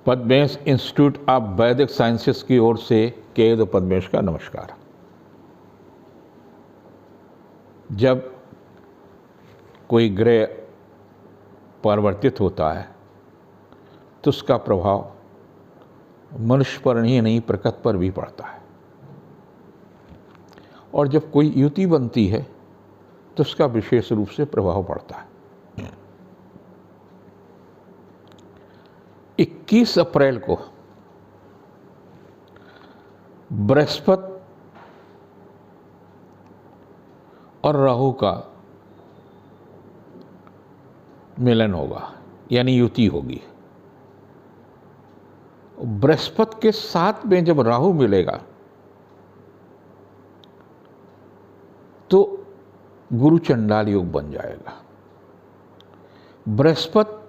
Padmesh institute of वैदिक sciences की ओर से केद पद्मेश का नमस्कार। जब कोई ग्रह परिवर्तित होता है तो उसका प्रभाव मनुष्य पर ही नहीं प्रकृति पर भी पड़ता है, और जब कोई युति बनती है तो उसका विशेष रूप से प्रभाव पड़ता है। 21 अप्रैल को बृहस्पति और राहु का मिलन होगा, यानी युति होगी। बृहस्पति के साथ में जब राहु मिलेगा तो गुरु चंडाल योग बन जाएगा। बृहस्पति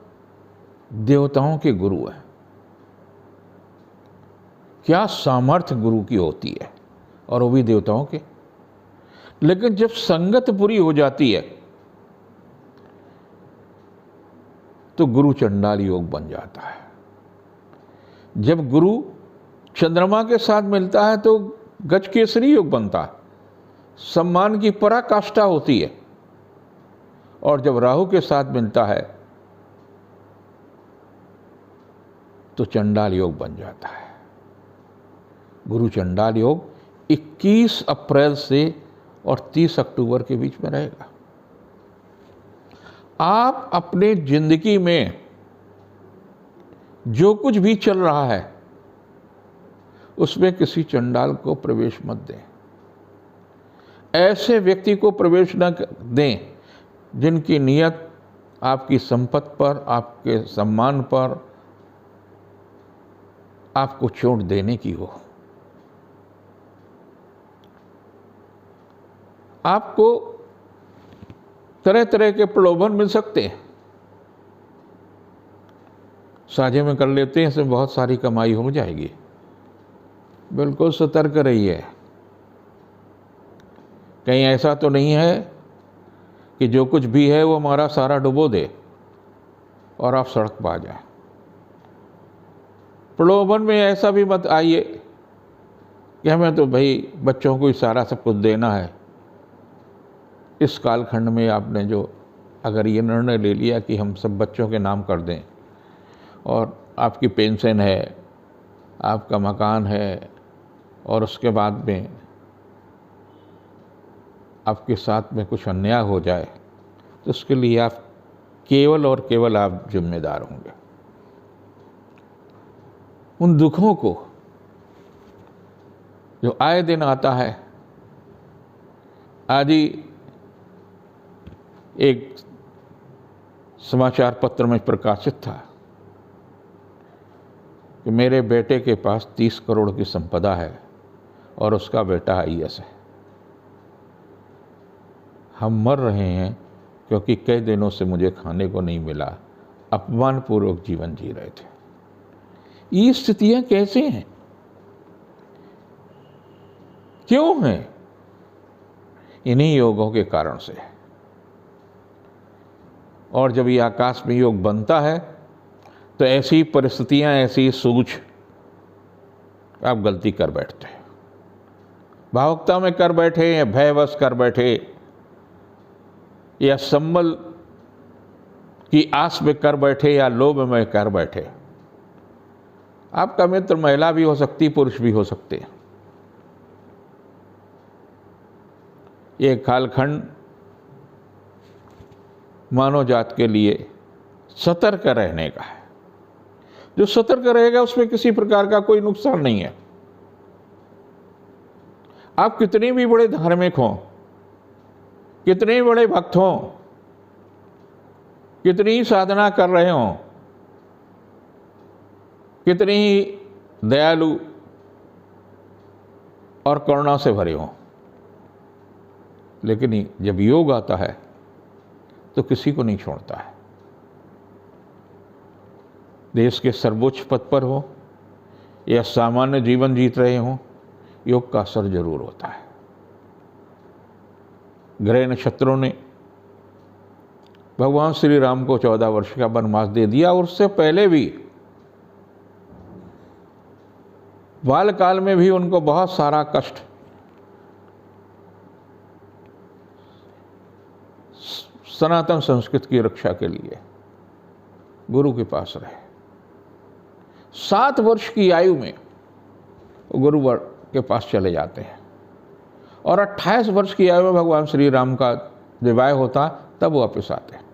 देवताओं के गुरु है। क्या सामर्थ्य गुरु की होती है, और वो भी देवताओं के। लेकिन जब संगत बुरी हो जाती है तो गुरु चंडाल योग बन जाता है। जब गुरु चंद्रमा के साथ मिलता है तो गज केसरी योग बनता है, सम्मान की पराकाष्ठा होती है। और जब राहु के साथ मिलता है तो चंडाल योग बन जाता है। गुरु चंडाल योग 21 अप्रैल से और 30 अक्टूबर के बीच में रहेगा। आप अपने जिंदगी में जो कुछ भी चल रहा है उसमें किसी चंडाल को प्रवेश मत दें। ऐसे व्यक्ति को प्रवेश न दें जिनकी नियत आपकी संपत्ति पर, आपके सम्मान पर, आपको चोट देने की हो। आपको तरह तरह के प्रलोभन मिल सकते हैं। साझे में कर लेते हैं, इसमें बहुत सारी कमाई हो जाएगी। बिल्कुल सतर्क रहिए। कहीं ऐसा तो नहीं है कि जो कुछ भी है वो हमारा सारा डुबो दे और आप सड़क पर आ जाए। प्रलोभन में ऐसा भी मत आइए कि हमें तो भाई बच्चों को ही सारा सब कुछ देना है। इस कालखंड में आपने जो अगर ये निर्णय ले लिया कि हम सब बच्चों के नाम कर दें, और आपकी पेंशन है, आपका मकान है, और उसके बाद में आपके साथ में कुछ अन्याय हो जाए तो उसके लिए आप केवल और केवल आप जिम्मेदार होंगे। उन दुखों को जो आए दिन आता है। आज ही एक समाचार पत्र में प्रकाशित था कि मेरे बेटे के पास 30 करोड़ की संपदा है और उसका बेटा IAS है। हम मर रहे हैं क्योंकि कई दिनों से मुझे खाने को नहीं मिला, अपमानपूर्वक जीवन जी रहे थे। ये स्थितियां कैसे हैं, क्यों हैं? इन्हीं योगों के कारण से। और जब ये आकाश में योग बनता है तो ऐसी परिस्थितियां, ऐसी सूझ आप गलती कर बैठते हैं। भावुकता में कर बैठे, या भयवश कर बैठे, या संबल की आस में कर बैठे, या लोभ में कर बैठे। आपका मित्र महिला भी हो सकती, पुरुष भी हो सकते। ये कालखंड मानव जात के लिए सतर्क रहने का है। जो सतर्क रहेगा उसमें किसी प्रकार का कोई नुकसान नहीं है। आप कितने भी बड़े धार्मिक हों, कितने ही बड़े भक्त हों, कितनी ही साधना कर रहे हों, कितनी ही दयालु और करुणा से भरे हों, लेकिन जब योग आता है तो किसी को नहीं छोड़ता है। देश के सर्वोच्च पद पर हो या सामान्य जीवन जीत रहे हों, योग का असर जरूर होता है। ग्रह नक्षत्रों ने भगवान श्री राम को 14 वर्ष का वनवास दे दिया, और उससे पहले भी बालकाल में भी उनको बहुत सारा कष्ट सनातन संस्कृत की रक्षा के लिए गुरु के पास रहे। 7 वर्ष की आयु में गुरु के पास चले जाते हैं और 28 वर्ष की आयु में भगवान श्री राम का विवाह होता तब वो वापस आते हैं।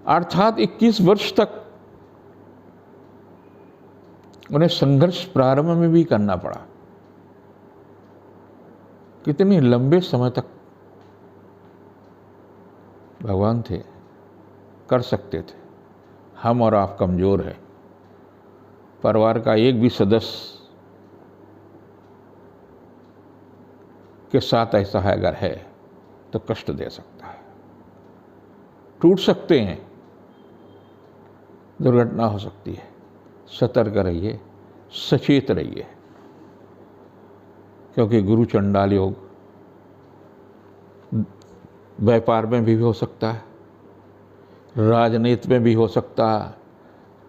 अर्थात 21 वर्ष तक उन्हें संघर्ष प्रारंभ में भी करना पड़ा। कितने लंबे समय तक भगवान थे, कर सकते थे। हम और आप कमज़ोर हैं। परिवार का एक भी सदस्य के साथ ऐसा है अगर है तो कष्ट दे सकता है, टूट सकते हैं, दुर्घटना हो सकती है। सतर्क रहिए, सचेत रहिए, क्योंकि गुरु चंडाल योग व्यापार में भी हो सकता है, राजनीति में भी हो सकता है,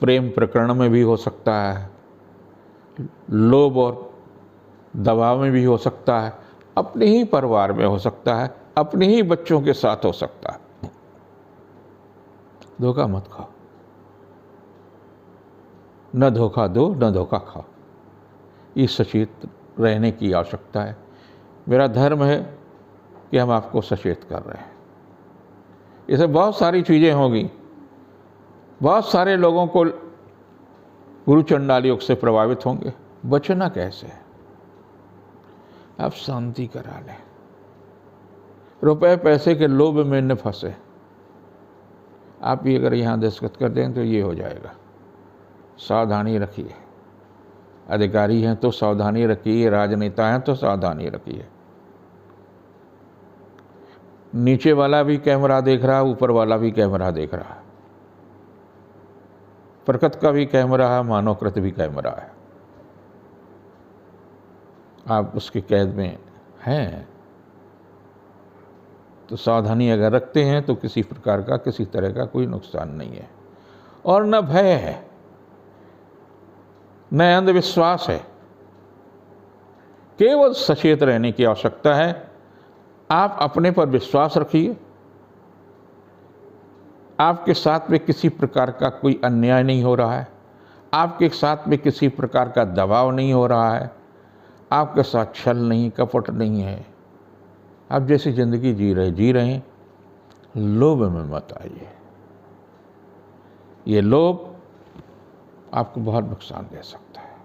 प्रेम प्रकरण में भी हो सकता है, लोभ और दबाव में भी हो सकता है, अपने ही परिवार में हो सकता है, अपने ही बच्चों के साथ हो सकता है। धोखा मत खाओ, न धोखा दो न धोखा खाओ। इस सचेत रहने की आवश्यकता है। मेरा धर्म है कि हम आपको सचेत कर रहे हैं। इससे बहुत सारी चीज़ें होंगी, बहुत सारे लोगों को गुरु चंडाल योग से प्रभावित होंगे। बचना कैसे है? आप शांति करा लें, रुपए पैसे के लोभ में न फंसे। आप भी अगर यहाँ दस्तखत कर दें तो ये हो जाएगा। सावधानी रखिए। अधिकारी हैं तो सावधानी रखिए, राजनेता हैं तो सावधानी रखिए। नीचे वाला भी कैमरा देख रहा है, ऊपर वाला भी कैमरा देख रहा है। प्रकृति का भी कैमरा है, मानवकृत भी कैमरा है। आप उसकी कैद में हैं तो सावधानी अगर रखते हैं तो किसी प्रकार का, किसी तरह का कोई नुकसान नहीं है और न भय है, न अंधविश्वास है। केवल सचेत रहने की आवश्यकता है। आप अपने पर विश्वास रखिए। आपके साथ में किसी प्रकार का कोई अन्याय नहीं हो रहा है, आपके साथ में किसी प्रकार का दबाव नहीं हो रहा है, आपके साथ छल नहीं, कपट नहीं है। आप जैसी जिंदगी जी रहे हैं। लोभ में मत आइए। ये लोभ आपको बहुत नुकसान दे सकता है।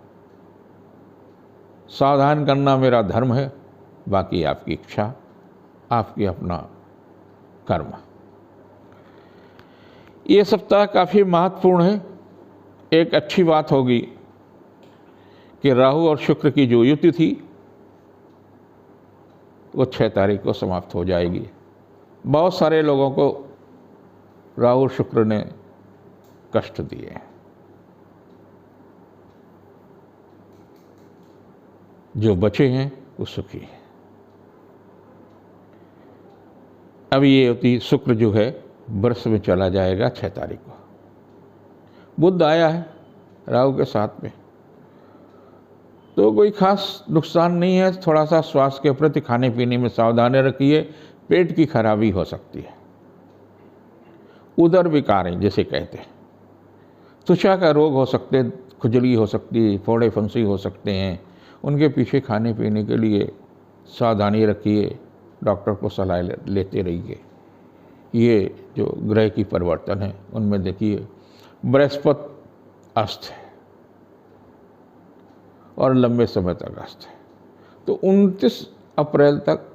सावधान करना मेरा धर्म है, बाकी आपकी इच्छा, आपकी अपना कर्म। ये सप्ताह काफ़ी महत्वपूर्ण है। एक अच्छी बात होगी कि राहु और शुक्र की जो युति थी वो 6 तारीख को समाप्त हो जाएगी। बहुत सारे लोगों को राहु और शुक्र ने कष्ट दिए हैं। जो बचे हैं वो सुखी हैं। अब ये युति शुक्र जो है वर्ष में चला जाएगा 6 तारीख को। बुध आया है राहु के साथ में, तो कोई खास नुकसान नहीं है। थोड़ा सा स्वास्थ्य के प्रति, खाने पीने में सावधानी रखिए। पेट की खराबी हो सकती है, उदर विकारें जिसे कहते हैं, त्वचा का रोग हो सकते, खुजली हो सकती है, फोड़े फुंसी हो सकते हैं। उनके पीछे खाने पीने के लिए सावधानी रखिए, डॉक्टर को सलाह लेते रहिए। ये जो ग्रह की परिवर्तन है उनमें देखिए बृहस्पति अस्त है और लंबे समय तक अस्त है, तो 29 अप्रैल तक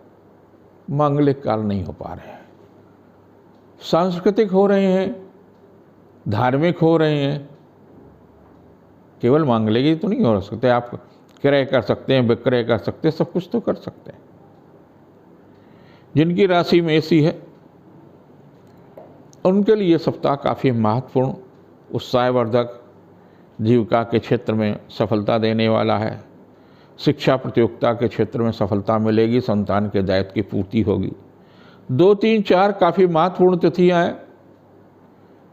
मांगलिक काल नहीं हो पा रहे हैं। सांस्कृतिक हो रहे हैं, धार्मिक हो रहे हैं, केवल मांगलिक ही तो नहीं हो सकते। आप क्रय कर सकते हैं, विक्रय कर सकते हैं, सब कुछ तो कर सकते हैं। जिनकी राशि में ऐसी है उनके लिए सप्ताह काफ़ी महत्वपूर्ण, उत्साहवर्धक, जीविका के क्षेत्र में सफलता देने वाला है। शिक्षा प्रतियोगिता के क्षेत्र में सफलता मिलेगी, संतान के दायित्व की पूर्ति होगी। 2, 3, 4 काफ़ी महत्वपूर्ण तिथियाँ हैं।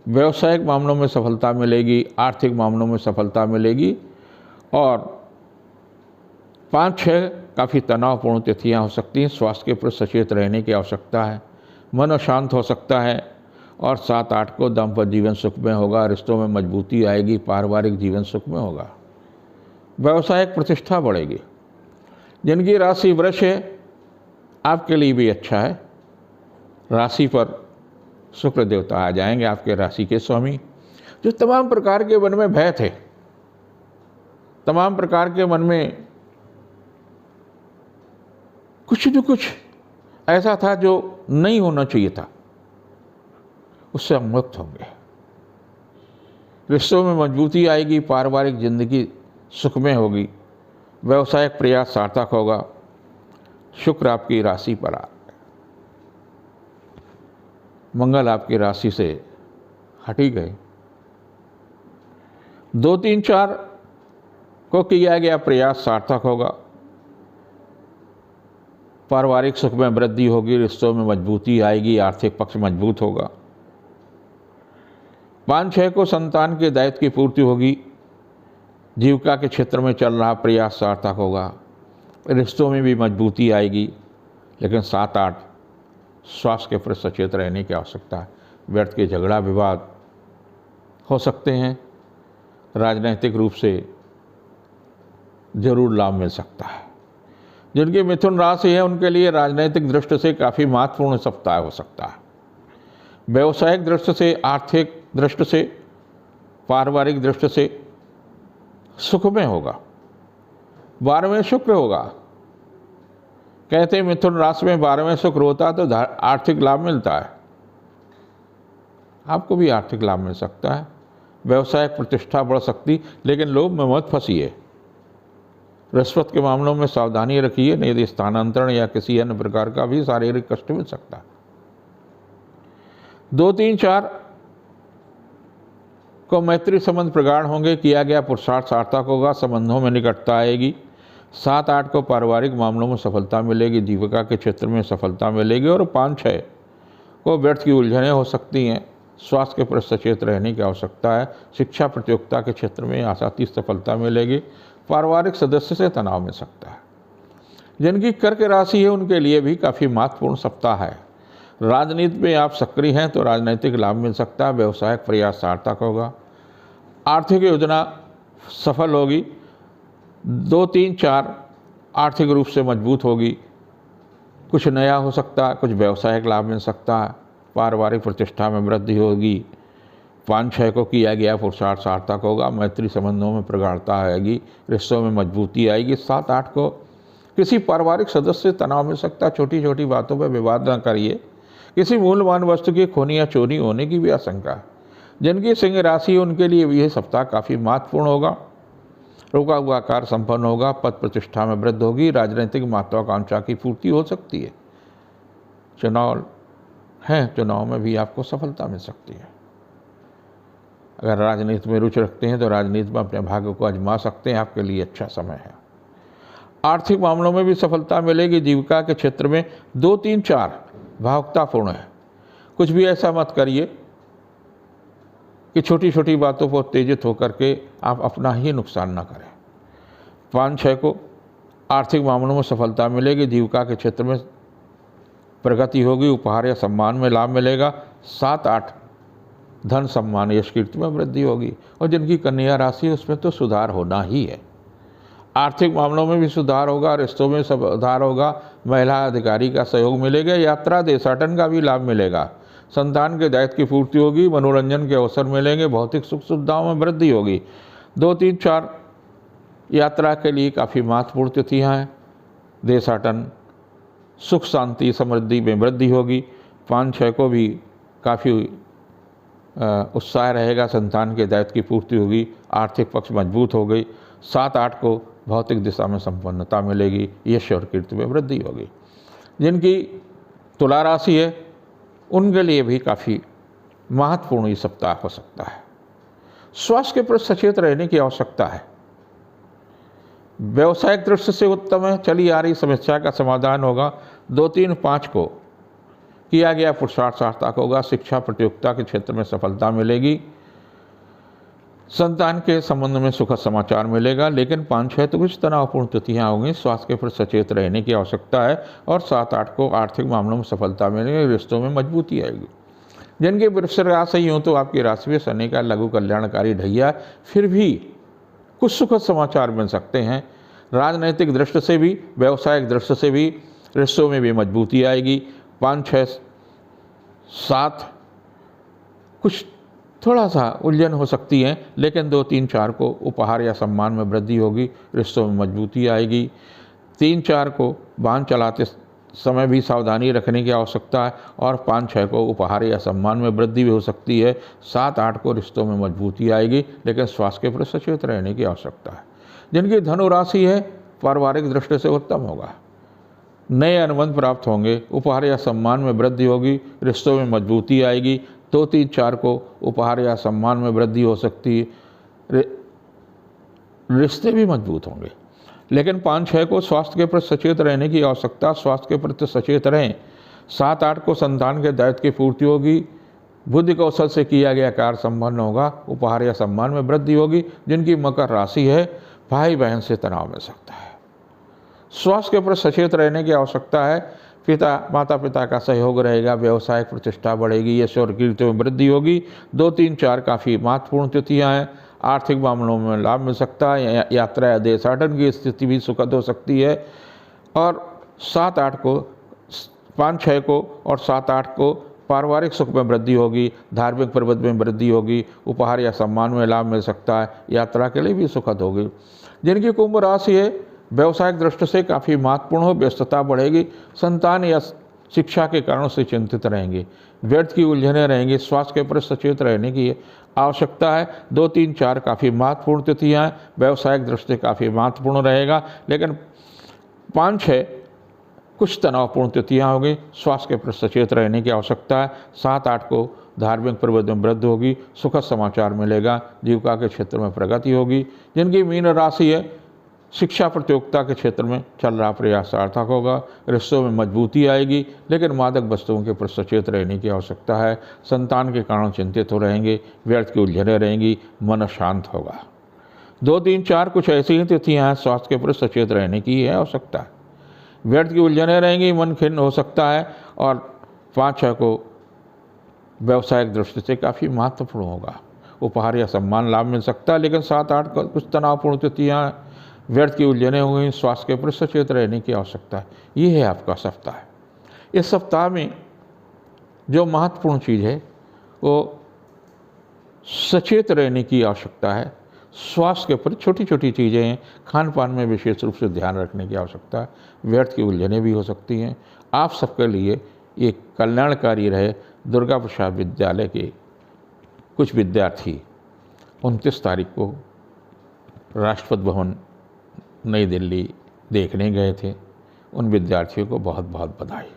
व्यावसायिक मामलों में सफलता मिलेगी, आर्थिक मामलों में सफलता मिलेगी और 5-6 काफ़ी तनावपूर्ण तिथियाँ हो सकती हैं। स्वास्थ्य के प्रति सचेत रहने की आवश्यकता है। मन अशांत हो सकता है। और 7-8 को दाम्पत्य जीवन सुख में होगा, रिश्तों में मजबूती आएगी, पारिवारिक जीवन सुख में होगा, व्यावसायिक प्रतिष्ठा बढ़ेगी। जिनकी राशि वृष है, आपके लिए भी अच्छा है। राशि पर शुक्र देवता आ जाएंगे, आपके राशि के स्वामी। जो तमाम प्रकार के मन में भय थे, तमाम प्रकार के मन में कुछ न कुछ ऐसा था जो नहीं होना चाहिए था, उससे हम मुक्त होंगे। रिश्तों में मजबूती आएगी, पारिवारिक जिंदगी सुखमय होगी, व्यवसायिक प्रयास सार्थक होगा। शुक्र आपकी राशि पर आ, मंगल आपकी राशि से हट ही गए। 2, 3, 4 को किया गया प्रयास सार्थक होगा, पारिवारिक सुख में वृद्धि होगी, रिश्तों में मजबूती आएगी, आर्थिक पक्ष मजबूत होगा। 5-6 को संतान के दायित्व की पूर्ति होगी, जीविका के क्षेत्र में चल रहा प्रयास सार्थक होगा, रिश्तों में भी मजबूती आएगी। लेकिन 7-8 स्वास्थ्य के प्रति सचेत रहने की आवश्यकता है। व्यर्थ के झगड़ा विवाद हो सकते हैं। राजनीतिक रूप से जरूर लाभ मिल सकता है। जिनकी मिथुन राशि है, उनके लिए राजनीतिक दृष्टि से काफ़ी महत्वपूर्ण सप्ताह हो सकता है। व्यवसायिक दृष्टि से, आर्थिक दृष्टि से, पारिवारिक दृष्टि से सुखमय होगा। 12वें शुक्र होगा। कहते हैं मिथुन राशि में 12वें शुक्र होता है तो आर्थिक लाभ मिलता है। आपको भी आर्थिक लाभ मिल सकता है, व्यवसायिक प्रतिष्ठा बढ़ सकती, लेकिन लोभ में मत फंसिए। रिश्वत के मामलों में सावधानी रखिए, नहीं यदि स्थानांतरण या किसी अन्य प्रकार का भी शारीरिक कष्ट मिल सकता है। 2, 3, 4 को मैत्री संबंध प्रगाढ़ होंगे, किया गया पुरुषार्थ सार्थक होगा, संबंधों में निकटता आएगी। 7-8 को पारिवारिक मामलों में सफलता मिलेगी, जीविका के क्षेत्र में सफलता मिलेगी। और 5-6 को व्यर्थ की उलझनें हो सकती हैं। स्वास्थ्य के प्रति सचेत रहने की आवश्यकता है। शिक्षा प्रतियोगिता के क्षेत्र में आसानी सफलता मिलेगी। पारिवारिक सदस्य से तनाव मिल सकता है। जिनकी कर्क राशि है, उनके लिए भी काफ़ी महत्वपूर्ण सप्ताह है। राजनीति में आप सक्रिय हैं तो राजनीतिक लाभ मिल सकता है, व्यवसायिक प्रयास सार्थक होगा, आर्थिक योजना सफल होगी। 2, 3, 4 आर्थिक रूप से मजबूत होगी, कुछ नया हो सकता है, कुछ व्यवसायिक लाभ मिल सकता है, पारिवारिक प्रतिष्ठा में वृद्धि होगी। 5-6 को किया गया पुरुषार्थ सार्थक होगा, मैत्री संबंधों में प्रगाढ़ता आएगी, रिश्तों में मजबूती आएगी। 7-8 को किसी पारिवारिक सदस्य से तनाव मिल सकता है, छोटी छोटी बातों पर विवाद न करिए। किसी मूल्यवान वस्तु की खोनी या चोरी होने की भी आशंका है। जिनकी सिंह राशि है, उनके लिए भी यह सप्ताह काफ़ी महत्वपूर्ण होगा। रुका हुआ कार्य संपन्न होगा, पद प्रतिष्ठा में वृद्धि होगी, राजनीतिक महत्वाकांक्षा की पूर्ति हो सकती है। चुनाव हैं, चुनाव में भी आपको सफलता मिल सकती है। अगर राजनीति में रुचि रखते हैं तो राजनीति में अपने भाग्य को आजमा सकते हैं, आपके लिए अच्छा समय है। आर्थिक मामलों में भी सफलता मिलेगी। जीविका के क्षेत्र में 2, 3, 4 भावुकतापूर्ण है। कुछ भी ऐसा मत करिए कि छोटी छोटी बातों पर उत्तेजित होकर के आप अपना ही नुकसान ना करें। 5-6 को आर्थिक मामलों में सफलता मिलेगी, जीविका के क्षेत्र में प्रगति होगी, उपहार या सम्मान में लाभ मिलेगा। 7-8 धन सम्मान यश कीर्ति में वृद्धि होगी। और जिनकी कन्या राशि है, उसमें तो सुधार होना ही है। आर्थिक मामलों में भी सुधार होगा, रिश्तों में सुधार होगा, महिला अधिकारी का सहयोग मिलेगा, यात्रा देशाटन का भी लाभ मिलेगा, संतान के दायित्व की पूर्ति होगी, मनोरंजन के अवसर मिलेंगे, भौतिक सुख सुविधाओं में वृद्धि होगी। 2, 3, 4 यात्रा के लिए काफ़ी महत्वपूर्ण तिथियाँ हैं। देशाटन, सुख शांति समृद्धि में वृद्धि होगी। 5-6 को भी काफ़ी उत्साह रहेगा, संतान के दायित्व की पूर्ति होगी, आर्थिक पक्ष मजबूत हो गई। 7-8 को भौतिक दिशा में संपन्नता मिलेगी, यश और कीर्ति में वृद्धि होगी। जिनकी तुला राशि है, उनके लिए भी काफ़ी महत्वपूर्ण ये सप्ताह हो सकता है। स्वास्थ्य के प्रति सचेत रहने की आवश्यकता है। व्यवसायिक दृष्टि से उत्तम है, चली आ रही समस्या का समाधान होगा। 2, 3, 5 को किया गया पुरुषार्थ सार्थक होगा, शिक्षा प्रतियोगिता के क्षेत्र में सफलता मिलेगी। संतान के संबंध में सुखद समाचार मिलेगा, लेकिन 5-6 तो कुछ तनावपूर्ण तिथियां होंगी। स्वास्थ्य के प्रति सचेत रहने की आवश्यकता है। और 7-8 को आर्थिक मामलों में सफलता मिलेगी, रिश्तों में मजबूती आएगी। जिनकी वृश्चिक राशि यूँ तो आपकी राशि में शनि का लघु कल्याणकारी ढैया, फिर भी कुछ सुखद समाचार मिल सकते हैं। राजनैतिक दृष्टि से भी, व्यावसायिक दृष्टि से भी रिश्तों में भी मजबूती आएगी। 5-6-7 कुछ थोड़ा सा उलझन हो सकती है, लेकिन 2-3-4 को उपहार या सम्मान में वृद्धि होगी, रिश्तों में मजबूती आएगी। 3-4 को वाहन चलाते समय भी सावधानी रखने की आवश्यकता है। और 5-6 को उपहार या सम्मान में वृद्धि भी हो सकती है। 7-8 को रिश्तों में मजबूती आएगी, लेकिन स्वास्थ्य के प्रति सचेत रहने की आवश्यकता है। जिनकी धनु राशि है, पारिवारिक दृष्टि से उत्तम होगा, नए अनुबंध प्राप्त होंगे, उपहार या सम्मान में वृद्धि होगी, रिश्तों में मजबूती आएगी। 2-3-4 को उपहार या सम्मान में वृद्धि हो सकती है, रिश्ते भी मजबूत होंगे। लेकिन 5-6 को स्वास्थ्य के प्रति सचेत रहने की आवश्यकता, स्वास्थ्य के प्रति सचेत रहें। 7-8 को संतान के दायित्व की पूर्ति होगी, बुद्धि कौशल से किया गया कार्य संपन्न होगा, उपहार या सम्मान में वृद्धि होगी। जिनकी मकर राशि है, भाई बहन से तनाव मिल सकता है। स्वास्थ्य के प्रति सचेत रहने की आवश्यकता है। माता पिता का सहयोग रहेगा, व्यवसायिक प्रतिष्ठा बढ़ेगी, यश और कीर्ति में वृद्धि होगी। 2-3-4 काफ़ी महत्वपूर्ण तिथियां हैं। आर्थिक मामलों में लाभ मिल सकता है, यात्रा या देशाटन की स्थिति भी सुखद हो सकती है। और 7-8 को, 5-6 को और 7-8 को पारिवारिक सुख में वृद्धि होगी, धार्मिक प्रबंध में वृद्धि होगी, उपहार या सम्मान में लाभ मिल सकता है, यात्रा के लिए भी सुखद होगी। जिनकी कुंभ राशि है, व्यवसायिक दृष्टि से काफ़ी महत्वपूर्ण हो, व्यस्तता बढ़ेगी, संतान या शिक्षा के कारणों से चिंतित रहेंगे, व्यर्थ की उलझनें रहेंगी। स्वास्थ्य के प्रति सचेत रहने की आवश्यकता है। 2-3-4 काफ़ी महत्वपूर्ण तिथियां हैं, व्यवसायिक दृष्टि काफ़ी महत्वपूर्ण रहेगा, लेकिन 5-6 कुछ तनावपूर्ण तिथियां होंगी, स्वास्थ्य के प्रति सचेत रहने की आवश्यकता है। 7-8 को धार्मिक प्रबंध में वृद्धि होगी, सुखद समाचार मिलेगा, जीविका के क्षेत्र में प्रगति होगी। जिनकी मीन राशि है, शिक्षा प्रतियोगिता के क्षेत्र में चल रहा प्रयास सार्थक होगा, रिश्तों में मजबूती आएगी, लेकिन मादक वस्तुओं के प्रति सचेत रहने की आवश्यकता है। संतान के कारण चिंतित हो रहेंगे, व्यर्थ की उलझनें रहेंगी, मन शांत होगा। 2-3-4 कुछ ऐसी ही तिथियां हैं, स्वास्थ्य के प्रति सचेत रहने की है आवश्यकता है। व्यर्थ की उलझनें रहेंगी, मन खिन्न हो सकता है। और 5-6 को व्यावसायिक दृष्टि से काफ़ी महत्वपूर्ण होगा, उपहार या सम्मान लाभ मिल सकता है। लेकिन 7-8 को कुछ तनावपूर्ण तिथियां, व्यर्थ की उलझनें हो गई, स्वास्थ्य के प्रति सचेत रहने की आवश्यकता है। ये है आपका सप्ताह। इस सप्ताह में जो महत्वपूर्ण चीज़ है वो सचेत रहने की आवश्यकता है। स्वास्थ्य के प्रति छोटी छोटी चीज़ें हैं, खान पान में विशेष रूप से ध्यान रखने की आवश्यकता है। व्यर्थ की उलझनें भी हो सकती हैं। आप सबके लिए ये कल्याणकारी रहे। दुर्गा प्रसाद विद्यालय के कुछ विद्यार्थी 29 तारीख को राष्ट्रपति भवन नई दिल्ली देखने गए थे, उन विद्यार्थियों को बहुत बहुत बधाई।